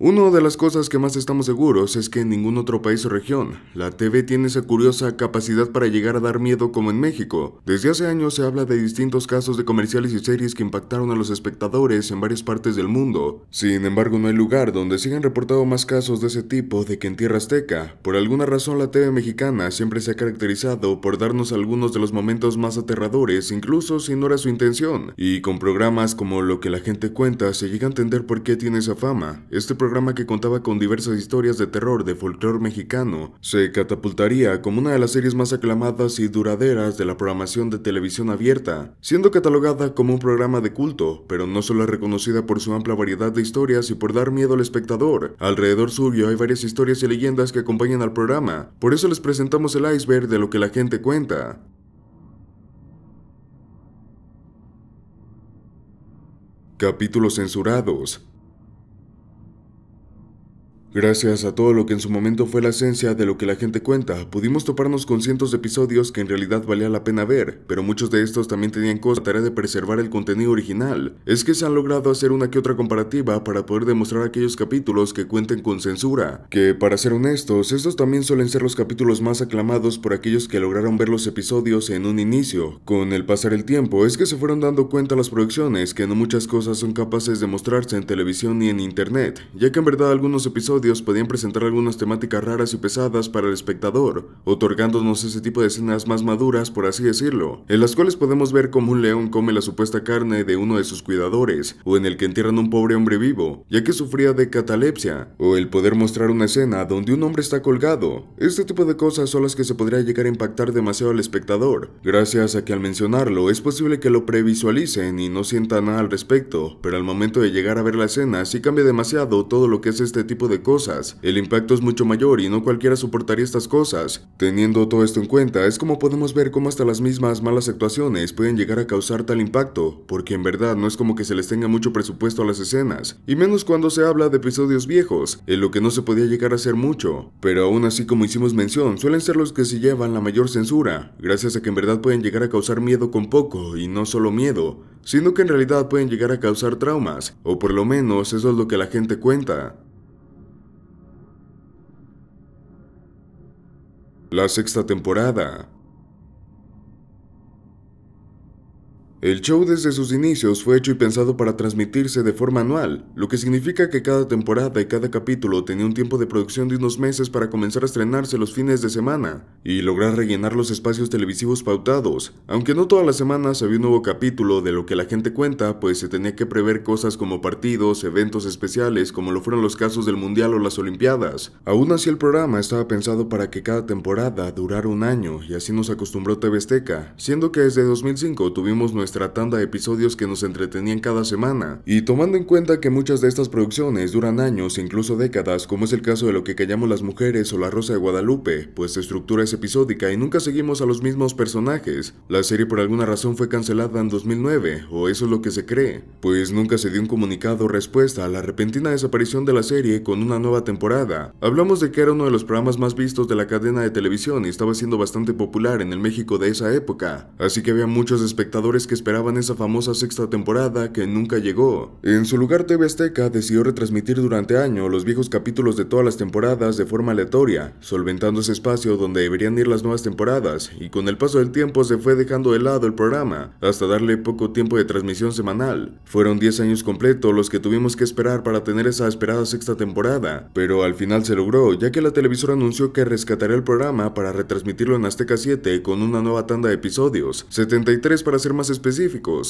Una de las cosas que más estamos seguros es que en ningún otro país o región la TV tiene esa curiosa capacidad para llegar a dar miedo como en México. Desde hace años se habla de distintos casos de comerciales y series que impactaron a los espectadores en varias partes del mundo. Sin embargo, no hay lugar donde se hayan reportado más casos de ese tipo de que en Tierra Azteca. Por alguna razón la TV mexicana siempre se ha caracterizado por darnos algunos de los momentos más aterradores, incluso si no era su intención. Y con programas como Lo que la gente cuenta se llega a entender por qué tiene esa fama. Este programa, que contaba con diversas historias de terror de folclore mexicano, se catapultaría como una de las series más aclamadas y duraderas de la programación de televisión abierta, siendo catalogada como un programa de culto, pero no solo es reconocida por su amplia variedad de historias y por dar miedo al espectador. Alrededor suyo hay varias historias y leyendas que acompañan al programa, por eso les presentamos el iceberg de Lo que la gente cuenta. Capítulos censurados. Gracias a todo lo que en su momento fue la esencia de Lo que la gente cuenta, pudimos toparnos con cientos de episodios que en realidad valía la pena ver, pero muchos de estos también tenían cosas, la tarea de preservar el contenido original. Es que se han logrado hacer una que otra comparativa para poder demostrar aquellos capítulos que cuenten con censura, que para ser honestos, estos también suelen ser los capítulos más aclamados por aquellos que lograron ver los episodios en un inicio. Con el pasar del tiempo es que se fueron dando cuenta las producciones que no muchas cosas son capaces de mostrarse en televisión ni en internet, ya que en verdad algunos episodios podían presentar algunas temáticas raras y pesadas para el espectador, otorgándonos ese tipo de escenas más maduras, por así decirlo, en las cuales podemos ver cómo un león come la supuesta carne de uno de sus cuidadores, o en el que entierran a un pobre hombre vivo, ya que sufría de catalepsia, o el poder mostrar una escena donde un hombre está colgado. Este tipo de cosas son las que se podría llegar a impactar demasiado al espectador, gracias a que al mencionarlo es posible que lo previsualicen y no sientan nada al respecto, pero al momento de llegar a ver la escena sí cambia demasiado todo lo que es este tipo de cosas. El impacto es mucho mayor y no cualquiera soportaría estas cosas. Teniendo todo esto en cuenta, es como podemos ver cómo hasta las mismas malas actuaciones pueden llegar a causar tal impacto, porque en verdad no es como que se les tenga mucho presupuesto a las escenas, y menos cuando se habla de episodios viejos, en lo que no se podía llegar a hacer mucho. Pero aún así, como hicimos mención, suelen ser los que se llevan la mayor censura, gracias a que en verdad pueden llegar a causar miedo con poco, y no solo miedo, sino que en realidad pueden llegar a causar traumas, o por lo menos eso es lo que la gente cuenta. La sexta temporada. El show desde sus inicios fue hecho y pensado para transmitirse de forma anual, lo que significa que cada temporada y cada capítulo tenía un tiempo de producción de unos meses para comenzar a estrenarse los fines de semana y lograr rellenar los espacios televisivos pautados. Aunque no todas las semanas había un nuevo capítulo de Lo que la gente cuenta, pues se tenía que prever cosas como partidos, eventos especiales, como lo fueron los casos del Mundial o las Olimpiadas. Aún así, el programa estaba pensado para que cada temporada durara un año, y así nos acostumbró TV Azteca, siendo que desde 2005 tuvimos nuestra tanda de episodios que nos entretenían cada semana, y tomando en cuenta que muchas de estas producciones duran años e incluso décadas, como es el caso de Lo que callamos las mujeres o La Rosa de Guadalupe, pues su estructura es episódica y nunca seguimos a los mismos personajes. La serie por alguna razón fue cancelada en 2009, o eso es lo que se cree, pues nunca se dio un comunicado o respuesta a la repentina desaparición de la serie con una nueva temporada. Hablamos de que era uno de los programas más vistos de la cadena de televisión y estaba siendo bastante popular en el México de esa época, así que había muchos espectadores que esperaban esa famosa sexta temporada que nunca llegó. En su lugar, TV Azteca decidió retransmitir durante años los viejos capítulos de todas las temporadas de forma aleatoria, solventando ese espacio donde deberían ir las nuevas temporadas, y con el paso del tiempo se fue dejando de lado el programa, hasta darle poco tiempo de transmisión semanal. Fueron 10 años completos los que tuvimos que esperar para tener esa esperada sexta temporada, pero al final se logró, ya que la televisora anunció que rescataría el programa para retransmitirlo en Azteca 7 con una nueva tanda de episodios, 73 para ser más específicos.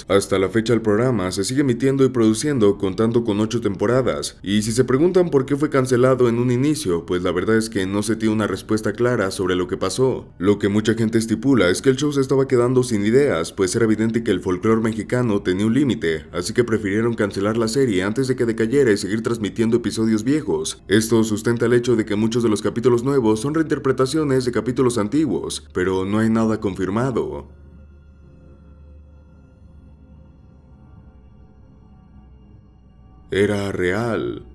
Hasta la fecha el programa se sigue emitiendo y produciendo, contando con 8 temporadas, y si se preguntan por qué fue cancelado en un inicio, pues la verdad es que no se tiene una respuesta clara sobre lo que pasó. Lo que mucha gente estipula es que el show se estaba quedando sin ideas, pues era evidente que el folclore mexicano tenía un límite, así que prefirieron cancelar la serie antes de que decayera y seguir transmitiendo episodios viejos. Esto sustenta el hecho de que muchos de los capítulos nuevos son reinterpretaciones de capítulos antiguos, pero no hay nada confirmado. Era real.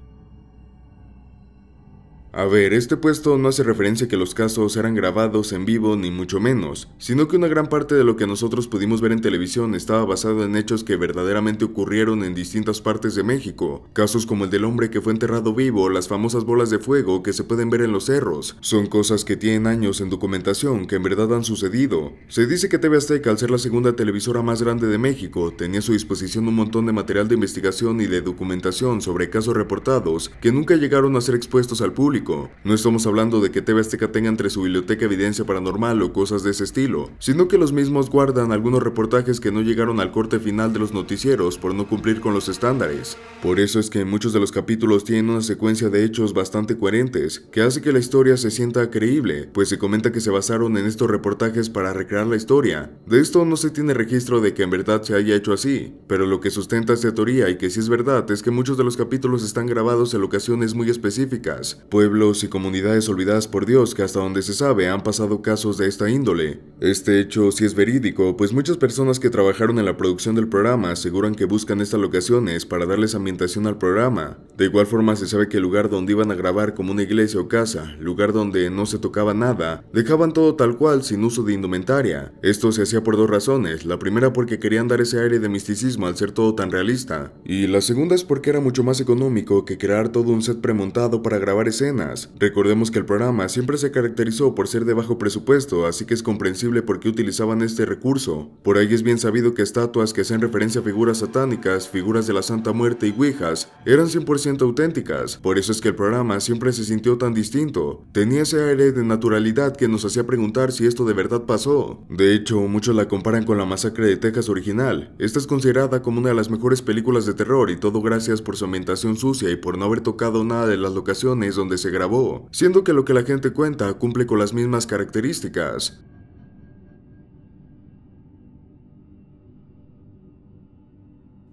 A ver, este puesto no hace referencia a que los casos eran grabados en vivo ni mucho menos, sino que una gran parte de lo que nosotros pudimos ver en televisión estaba basado en hechos que verdaderamente ocurrieron en distintas partes de México. Casos como el del hombre que fue enterrado vivo, las famosas bolas de fuego que se pueden ver en los cerros, son cosas que tienen años en documentación que en verdad han sucedido. Se dice que TV Azteca, al ser la segunda televisora más grande de México, tenía a su disposición un montón de material de investigación y de documentación sobre casos reportados que nunca llegaron a ser expuestos al público. No estamos hablando de que TV Azteca tenga entre su biblioteca evidencia paranormal o cosas de ese estilo, sino que los mismos guardan algunos reportajes que no llegaron al corte final de los noticieros por no cumplir con los estándares. Por eso es que muchos de los capítulos tienen una secuencia de hechos bastante coherentes, que hace que la historia se sienta creíble, pues se comenta que se basaron en estos reportajes para recrear la historia. De esto no se tiene registro de que en verdad se haya hecho así, pero lo que sustenta esta teoría y que sí es verdad es que muchos de los capítulos están grabados en locaciones muy específicas, pueblos y comunidades olvidadas por Dios que hasta donde se sabe han pasado casos de esta índole. Este hecho sí es verídico, pues muchas personas que trabajaron en la producción del programa aseguran que buscan estas locaciones para darles ambientación al programa. De igual forma se sabe que el lugar donde iban a grabar, como una iglesia o casa, lugar donde no se tocaba nada, dejaban todo tal cual sin uso de indumentaria. Esto se hacía por dos razones, la primera porque querían dar ese aire de misticismo al ser todo tan realista, y la segunda es porque era mucho más económico que crear todo un set premontado para grabar escenas. Recordemos que el programa siempre se caracterizó por ser de bajo presupuesto, así que es comprensible por qué utilizaban este recurso. Por ahí es bien sabido que estatuas que hacen referencia a figuras satánicas, figuras de la Santa Muerte y ouijas, eran 100% auténticas. Por eso es que el programa siempre se sintió tan distinto. Tenía ese aire de naturalidad que nos hacía preguntar si esto de verdad pasó. De hecho, muchos la comparan con la Masacre de Texas original. Esta es considerada como una de las mejores películas de terror y todo gracias por su ambientación sucia y por no haber tocado nada de las locaciones donde se grabó, siendo que lo que la gente cuenta cumple con las mismas características.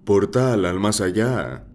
Portal al más allá.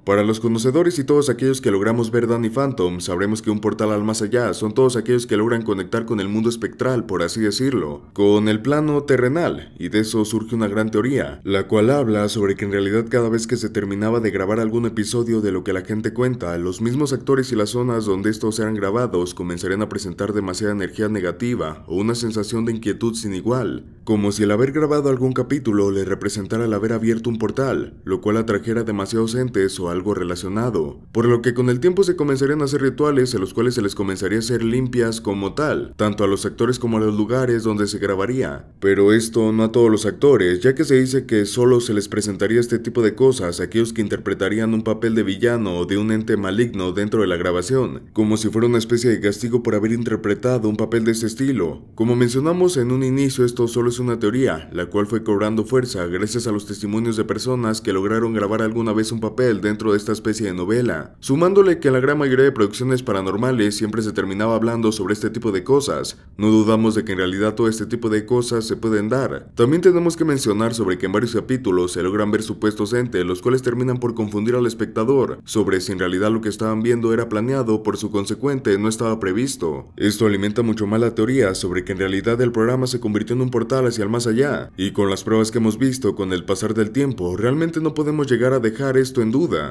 Para los conocedores y todos aquellos que logramos ver Danny Phantom, sabremos que un portal al más allá son todos aquellos que logran conectar con el mundo espectral, por así decirlo, con el plano terrenal, y de eso surge una gran teoría, la cual habla sobre que en realidad cada vez que se terminaba de grabar algún episodio de lo que la gente cuenta, los mismos actores y las zonas donde estos eran grabados comenzarían a presentar demasiada energía negativa o una sensación de inquietud sin igual, como si el haber grabado algún capítulo le representara el haber abierto un portal, lo cual atrajera demasiados entes o algo relacionado, por lo que con el tiempo se comenzarían a hacer rituales en los cuales se les comenzaría a hacer limpias como tal, tanto a los actores como a los lugares donde se grabaría. Pero esto no a todos los actores, ya que se dice que solo se les presentaría este tipo de cosas a aquellos que interpretarían un papel de villano o de un ente maligno dentro de la grabación, como si fuera una especie de castigo por haber interpretado un papel de este estilo. Como mencionamos en un inicio, esto solo es una teoría, la cual fue cobrando fuerza gracias a los testimonios de personas que lograron grabar alguna vez un papel dentro de esta especie de novela, sumándole que en la gran mayoría de producciones paranormales siempre se terminaba hablando sobre este tipo de cosas. No dudamos de que en realidad todo este tipo de cosas se pueden dar. También tenemos que mencionar sobre que en varios capítulos se logran ver supuestos entes, los cuales terminan por confundir al espectador sobre si en realidad lo que estaban viendo era planeado, por su consecuente no estaba previsto. Esto alimenta mucho más la teoría sobre que en realidad el programa se convirtió en un portal hacia el más allá, y con las pruebas que hemos visto con el pasar del tiempo, realmente no podemos llegar a dejar esto en duda.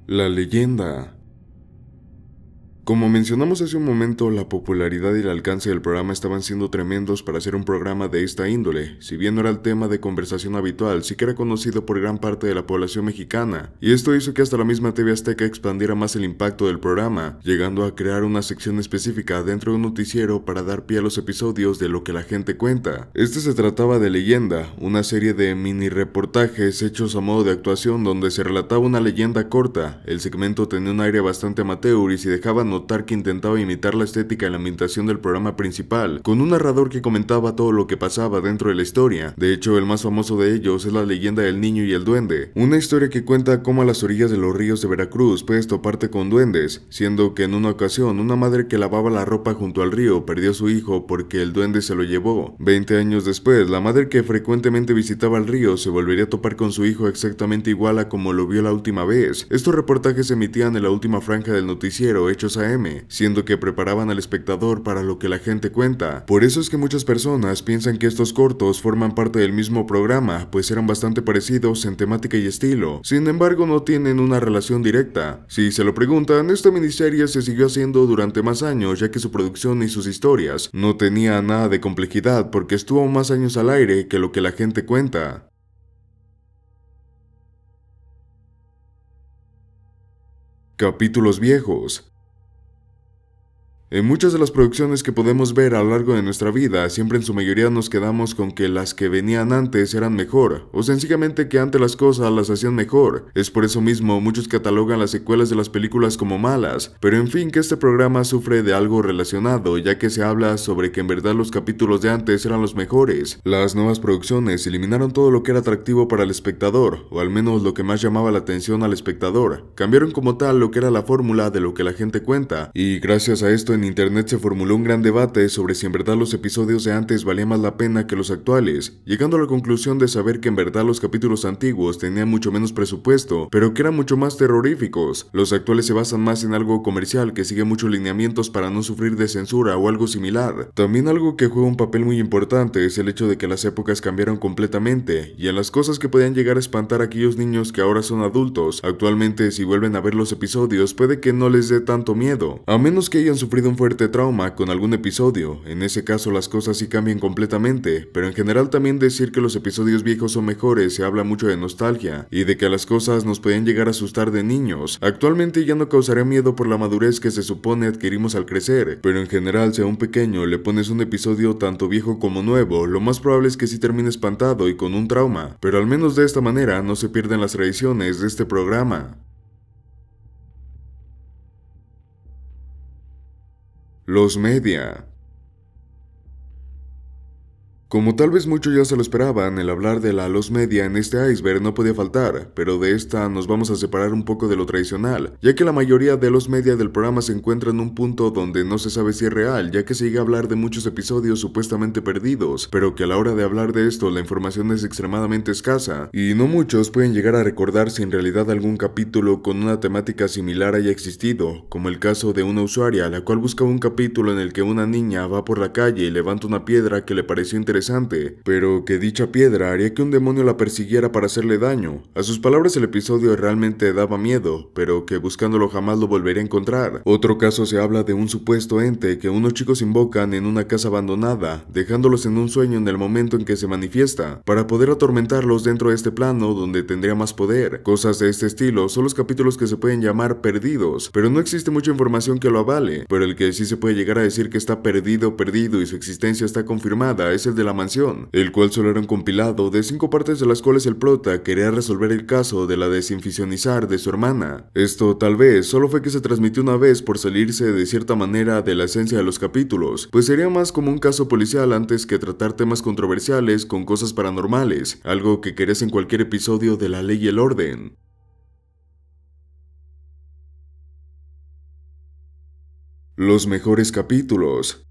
La leyenda. Como mencionamos hace un momento, la popularidad y el alcance del programa estaban siendo tremendos para hacer un programa de esta índole. Si bien no era el tema de conversación habitual, sí que era conocido por gran parte de la población mexicana, y esto hizo que hasta la misma TV Azteca expandiera más el impacto del programa, llegando a crear una sección específica dentro de un noticiero para dar pie a los episodios de lo que la gente cuenta. Este se trataba de Leyenda, una serie de mini reportajes hechos a modo de actuación donde se relataba una leyenda corta. El segmento tenía un aire bastante amateur y se dejaba notar que intentaba imitar la estética y la ambientación del programa principal, con un narrador que comentaba todo lo que pasaba dentro de la historia. De hecho, el más famoso de ellos es la leyenda del niño y el duende, una historia que cuenta cómo a las orillas de los ríos de Veracruz puedes toparte con duendes, siendo que en una ocasión una madre que lavaba la ropa junto al río perdió a su hijo porque el duende se lo llevó. 20 años después, la madre que frecuentemente visitaba el río se volvería a topar con su hijo exactamente igual a como lo vio la última vez. Estos reportajes se emitían en la última franja del noticiero hechos a a.m., siendo que preparaban al espectador para lo que la gente cuenta. Por eso es que muchas personas piensan que estos cortos forman parte del mismo programa, pues eran bastante parecidos en temática y estilo. Sin embargo, no tienen una relación directa. Si se lo preguntan, esta miniserie se siguió haciendo durante más años, ya que su producción y sus historias no tenía nada de complejidad porque estuvo más años al aire que lo que la gente cuenta. Capítulos viejos. En muchas de las producciones que podemos ver a lo largo de nuestra vida, siempre en su mayoría nos quedamos con que las que venían antes eran mejor, o sencillamente que antes las cosas las hacían mejor. Es por eso mismo muchos catalogan las secuelas de las películas como malas, pero en fin, que este programa sufre de algo relacionado, ya que se habla sobre que en verdad los capítulos de antes eran los mejores. Las nuevas producciones eliminaron todo lo que era atractivo para el espectador, o al menos lo que más llamaba la atención al espectador. Cambiaron como tal lo que era la fórmula de lo que la gente cuenta, y gracias a esto en internet se formuló un gran debate sobre si en verdad los episodios de antes valían más la pena que los actuales, llegando a la conclusión de saber que en verdad los capítulos antiguos tenían mucho menos presupuesto, pero que eran mucho más terroríficos. Los actuales se basan más en algo comercial que sigue muchos lineamientos para no sufrir de censura o algo similar. También algo que juega un papel muy importante es el hecho de que las épocas cambiaron completamente, y en las cosas que podían llegar a espantar a aquellos niños que ahora son adultos, actualmente si vuelven a ver los episodios puede que no les dé tanto miedo, a menos que hayan sufrido un fuerte trauma con algún episodio. En ese caso las cosas sí cambian completamente, pero en general también decir que los episodios viejos son mejores se habla mucho de nostalgia y de que las cosas nos podían llegar a asustar de niños. Actualmente ya no causaría miedo por la madurez que se supone adquirimos al crecer, pero en general si a un pequeño le pones un episodio tanto viejo como nuevo, lo más probable es que sí termine espantado y con un trauma, pero al menos de esta manera no se pierden las tradiciones de este programa. Los media. Como tal vez muchos ya se lo esperaban, el hablar de la los media en este iceberg no podía faltar, pero de esta nos vamos a separar un poco de lo tradicional, ya que la mayoría de los media del programa se encuentra en un punto donde no se sabe si es real, ya que se llega a hablar de muchos episodios supuestamente perdidos, pero que a la hora de hablar de esto la información es extremadamente escasa, y no muchos pueden llegar a recordar si en realidad algún capítulo con una temática similar haya existido, como el caso de una usuaria, la cual buscaba un capítulo en el que una niña va por la calle y levanta una piedra que le pareció interesante, pero que dicha piedra haría que un demonio la persiguiera para hacerle daño. A sus palabras el episodio realmente daba miedo, pero que buscándolo jamás lo volvería a encontrar. Otro caso se habla de un supuesto ente que unos chicos invocan en una casa abandonada, dejándolos en un sueño en el momento en que se manifiesta, para poder atormentarlos dentro de este plano donde tendría más poder. Cosas de este estilo son los capítulos que se pueden llamar perdidos, pero no existe mucha información que lo avale, pero el que sí se puede llegar a decir que está perdido y su existencia está confirmada es el de la mansión, el cual solo era un compilado de 5 partes de las cuales el prota quería resolver el caso de la desinficionizar de su hermana. Esto tal vez solo fue que se transmitió una vez por salirse de cierta manera de la esencia de los capítulos, pues sería más como un caso policial antes que tratar temas controversiales con cosas paranormales, algo que querías en cualquier episodio de La Ley y el Orden. Los mejores capítulos.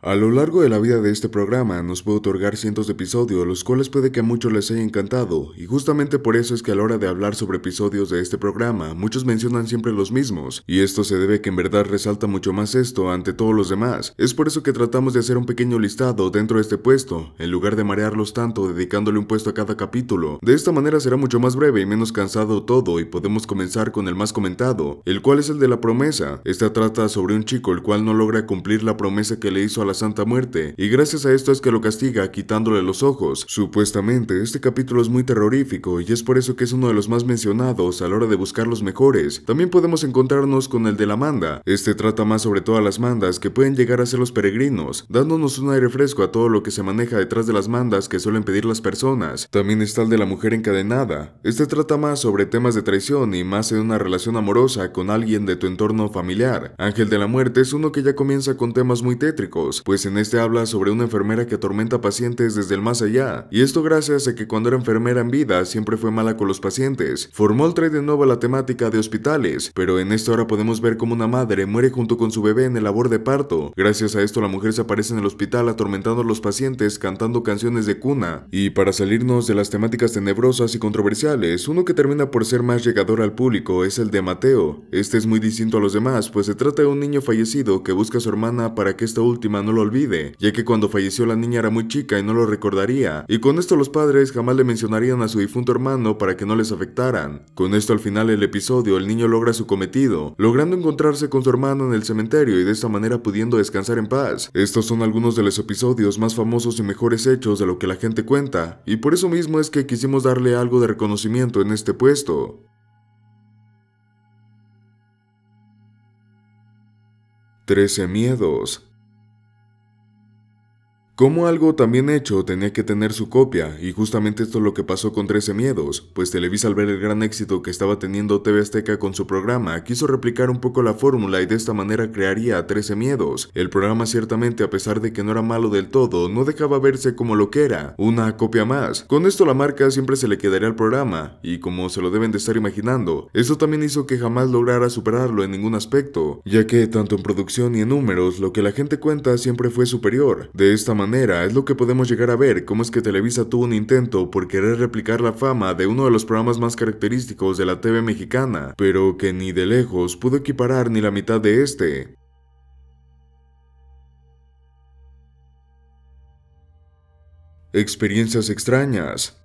A lo largo de la vida de este programa nos puede otorgar cientos de episodios, los cuales puede que a muchos les haya encantado, y justamente por eso es que a la hora de hablar sobre episodios de este programa, muchos mencionan siempre los mismos, y esto se debe a que en verdad resalta mucho más esto ante todos los demás. Es por eso que tratamos de hacer un pequeño listado dentro de este puesto, en lugar de marearlos tanto dedicándole un puesto a cada capítulo. De esta manera será mucho más breve y menos cansado todo, y podemos comenzar con el más comentado, el cual es el de la promesa. Esta trata sobre un chico el cual no logra cumplir la promesa que le hizo a la Santa Muerte, y gracias a esto es que lo castiga quitándole los ojos. Supuestamente este capítulo es muy terrorífico y es por eso que es uno de los más mencionados a la hora de buscar los mejores. También podemos encontrarnos con el de la manda. Este trata más sobre todas las mandas que pueden llegar a ser los peregrinos, dándonos un aire fresco a todo lo que se maneja detrás de las mandas que suelen pedir las personas. También está el de la mujer encadenada. Este trata más sobre temas de traición y más en una relación amorosa con alguien de tu entorno familiar. Ángel de la Muerte es uno que ya comienza con temas muy tétricos, pues en este habla sobre una enfermera que atormenta pacientes desde el más allá, y esto gracias a que cuando era enfermera en vida siempre fue mala con los pacientes. Formol trae de nuevo la temática de hospitales, pero en esta hora podemos ver cómo una madre muere junto con su bebé en el labor de parto. Gracias a esto la mujer se aparece en el hospital atormentando a los pacientes cantando canciones de cuna. Y para salirnos de las temáticas tenebrosas y controversiales, uno que termina por ser más llegador al público es el de Mateo. Este es muy distinto a los demás, pues se trata de un niño fallecido que busca a su hermana para que esta última no lo olvide, ya que cuando falleció la niña era muy chica y no lo recordaría, y con esto los padres jamás le mencionarían a su difunto hermano para que no les afectaran. Con esto al final del episodio el niño logra su cometido, logrando encontrarse con su hermano en el cementerio y de esta manera pudiendo descansar en paz. Estos son algunos de los episodios más famosos y mejores hechos de lo que la gente cuenta, y por eso mismo es que quisimos darle algo de reconocimiento en este puesto. 13 miedos. Como algo tan bien hecho tenía que tener su copia, y justamente esto es lo que pasó con 13 miedos, pues Televisa al ver el gran éxito que estaba teniendo TV Azteca con su programa, quiso replicar un poco la fórmula y de esta manera crearía 13 miedos. El programa ciertamente, a pesar de que no era malo del todo, no dejaba verse como lo que era, una copia más. Con esto la marca siempre se le quedaría al programa, y como se lo deben de estar imaginando, esto también hizo que jamás lograra superarlo en ningún aspecto, ya que tanto en producción y en números, lo que la gente cuenta siempre fue superior. De esta manera es lo que podemos llegar a ver cómo es que Televisa tuvo un intento por querer replicar la fama de uno de los programas más característicos de la TV mexicana, pero que ni de lejos pudo equiparar ni la mitad de este. Experiencias extrañas.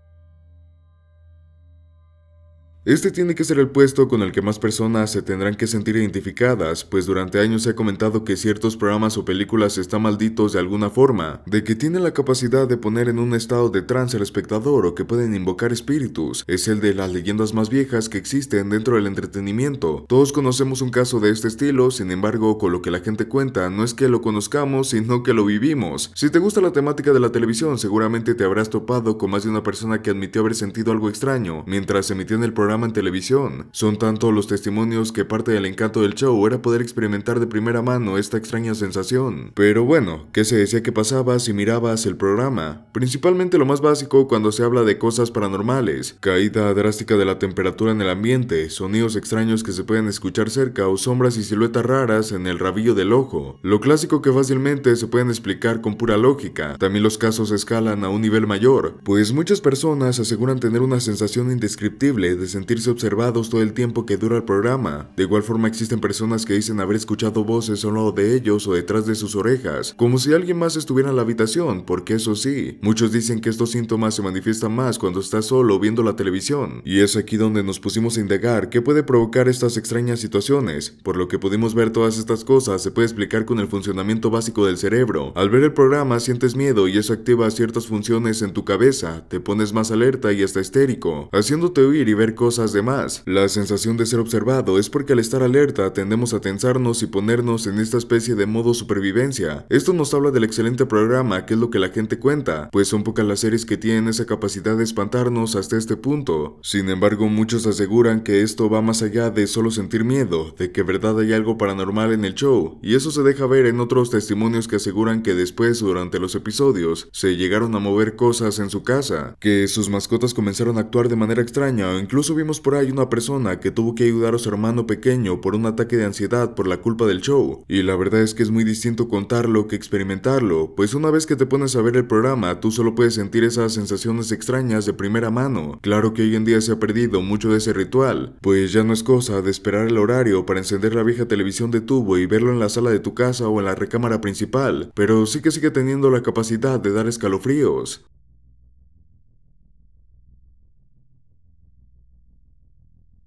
Este tiene que ser el puesto con el que más personas se tendrán que sentir identificadas, pues durante años se ha comentado que ciertos programas o películas están malditos de alguna forma, de que tienen la capacidad de poner en un estado de trance al espectador o que pueden invocar espíritus. Es el de las leyendas más viejas que existen dentro del entretenimiento. Todos conocemos un caso de este estilo, sin embargo, con lo que la gente cuenta no es que lo conozcamos, sino que lo vivimos. Si te gusta la temática de la televisión, seguramente te habrás topado con más de una persona que admitió haber sentido algo extraño mientras emitía en el programa en televisión. Son tantos los testimonios que parte del encanto del show era poder experimentar de primera mano esta extraña sensación. Pero bueno, ¿qué se decía que pasaba si mirabas el programa? Principalmente lo más básico cuando se habla de cosas paranormales: caída drástica de la temperatura en el ambiente, sonidos extraños que se pueden escuchar cerca o sombras y siluetas raras en el rabillo del ojo. Lo clásico que fácilmente se pueden explicar con pura lógica. También los casos escalan a un nivel mayor, pues muchas personas aseguran tener una sensación indescriptible de sentirse observados todo el tiempo que dura el programa. De igual forma existen personas que dicen haber escuchado voces al lado de ellos o detrás de sus orejas, como si alguien más estuviera en la habitación, porque eso sí, muchos dicen que estos síntomas se manifiestan más cuando estás solo viendo la televisión, y es aquí donde nos pusimos a indagar qué puede provocar estas extrañas situaciones. Por lo que pudimos ver, todas estas cosas se puede explicar con el funcionamiento básico del cerebro. Al ver el programa sientes miedo y eso activa ciertas funciones en tu cabeza, te pones más alerta y hasta histérico, haciéndote huir y ver cosas de más. La sensación de ser observado es porque al estar alerta tendemos a tensarnos y ponernos en esta especie de modo supervivencia. Esto nos habla del excelente programa, que es lo que la gente cuenta, pues son pocas las series que tienen esa capacidad de espantarnos hasta este punto. Sin embargo, muchos aseguran que esto va más allá de solo sentir miedo, de que en verdad hay algo paranormal en el show, y eso se deja ver en otros testimonios que aseguran que después, durante los episodios, se llegaron a mover cosas en su casa, que sus mascotas comenzaron a actuar de manera extraña, o incluso vimos por ahí una persona que tuvo que ayudar a su hermano pequeño por un ataque de ansiedad por la culpa del show. Y la verdad es que es muy distinto contarlo que experimentarlo, pues una vez que te pones a ver el programa, tú solo puedes sentir esas sensaciones extrañas de primera mano. Claro que hoy en día se ha perdido mucho de ese ritual, pues ya no es cosa de esperar el horario para encender la vieja televisión de tubo y verlo en la sala de tu casa o en la recámara principal, pero sí que sigue teniendo la capacidad de dar escalofríos.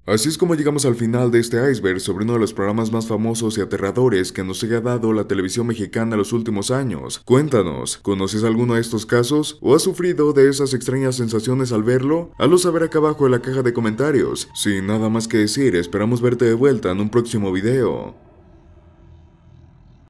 Así es como llegamos al final de este iceberg sobre uno de los programas más famosos y aterradores que nos haya dado la televisión mexicana en los últimos años. Cuéntanos, ¿conoces alguno de estos casos? ¿O has sufrido de esas extrañas sensaciones al verlo? Hazlo saber acá abajo en la caja de comentarios. Sin nada más que decir, esperamos verte de vuelta en un próximo video.